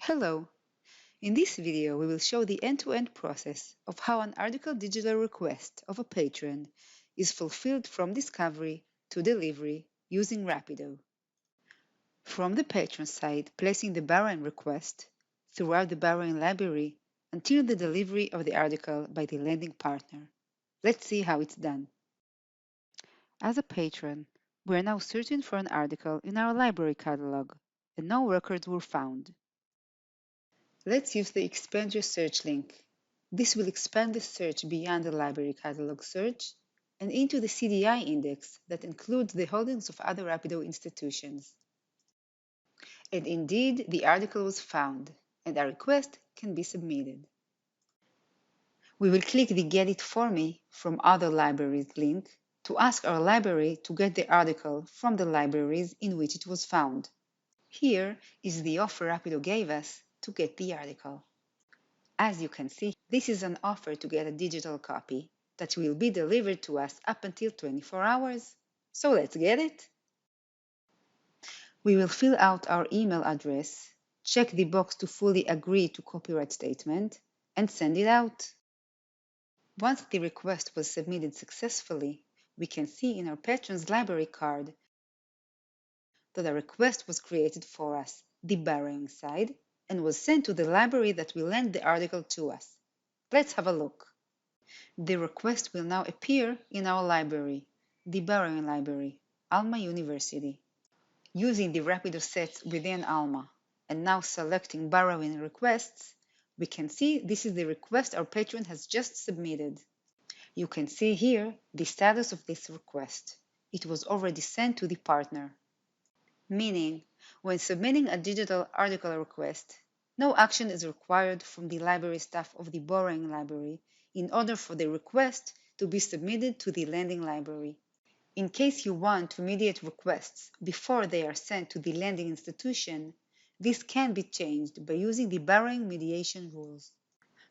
Hello! In this video, we will show the end-to-end process of how an article digital request of a patron is fulfilled from discovery to delivery using Rapido. From the patron side, placing the borrowing request throughout the borrowing library until the delivery of the article by the lending partner. Let's see how it's done. As a patron, we are now searching for an article in our library catalog, and no records were found. Let's use the Expand Your Search link. This will expand the search beyond the library catalog search and into the CDI index that includes the holdings of other Rapido institutions. And indeed, the article was found, and a request can be submitted. We will click the Get It For Me from Other Libraries link to ask our library to get the article from the libraries in which it was found. Here is the offer Rapido gave us to get the article. As you can see, this is an offer to get a digital copy that will be delivered to us up until 24 hours. So let's get it. We will fill out our email address, check the box to fully agree to copyright statement, and send it out. Once the request was submitted successfully, we can see in our Patron's library card that a request was created for us, the borrowing side, and was sent to the library that will lend the article to us. Let's have a look. The request will now appear in our library, the borrowing library, Alma University. Using the Rapido sets within Alma and now selecting borrowing requests, we can see this is the request our patron has just submitted. You can see here the status of this request. It was already sent to the partner. Meaning, when submitting a digital article request, no action is required from the library staff of the borrowing library in order for the request to be submitted to the lending library. In case you want to mediate requests before they are sent to the lending institution, this can be changed by using the borrowing mediation rules.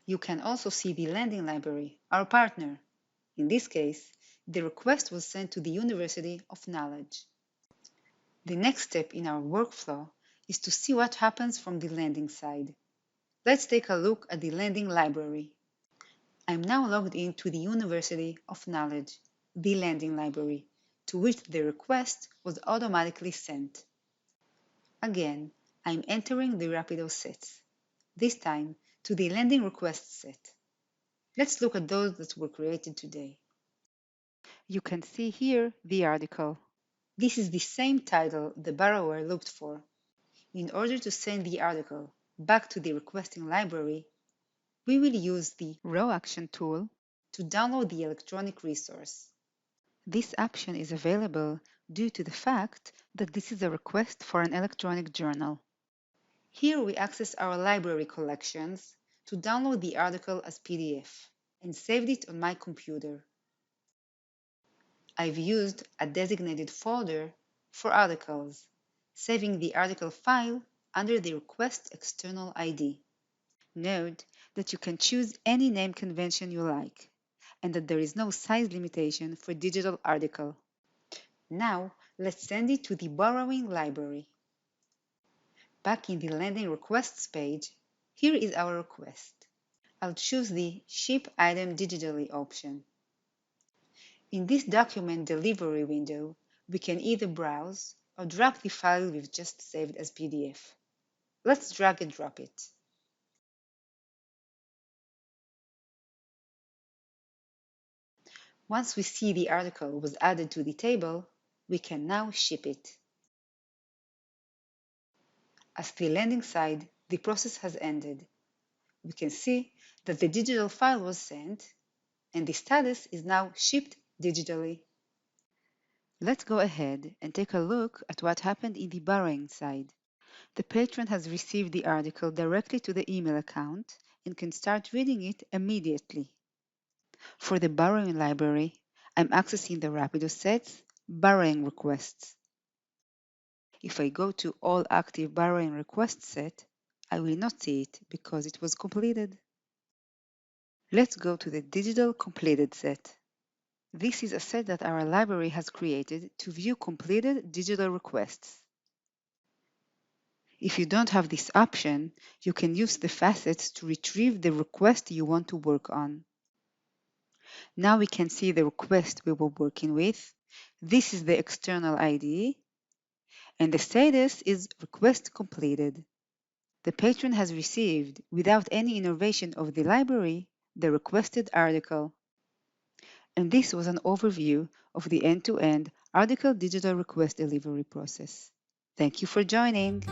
You can also see the lending library, our partner. In this case, the request was sent to the University of Knowledge. The next step in our workflow is to see what happens from the lending side. Let's take a look at the lending library. I'm now logged into the University of Knowledge, the lending library, to which the request was automatically sent. Again, I'm entering the Rapido sets, this time to the lending request set. Let's look at those that were created today. You can see here the article. This is the same title the borrower looked for. In order to send the article back to the requesting library, we will use the Raw Action tool to download the electronic resource. This action is available due to the fact that this is a request for an electronic journal. Here we access our library collections to download the article as PDF and saved it on my computer. I've used a designated folder for articles, saving the article file under the request external ID. Note that you can choose any name convention you like, and that there is no size limitation for digital article. Now, let's send it to the borrowing library. Back in the lending requests page, here is our request. I'll choose the Ship Item Digitally option. In this document delivery window, we can either browse or drag the file we've just saved as PDF. Let's drag and drop it. Once we see the article was added to the table, we can now ship it. As the lending side, the process has ended. We can see that the digital file was sent, and the status is now shipped digitally. Let's go ahead and take a look at what happened in the borrowing side. The patron has received the article directly to the email account and can start reading it immediately. For the borrowing library, I'm accessing the Rapido sets borrowing requests. If I go to All Active Borrowing Requests set, I will not see it because it was completed. Let's go to the Digital Completed set. This is a set that our library has created to view completed digital requests. If you don't have this option, you can use the facets to retrieve the request you want to work on. Now we can see the request we were working with. This is the external ID, and the status is request completed. The patron has received, without any innervation of the library, the requested article. And this was an overview of the end-to-end article digital request delivery process. Thank you for joining.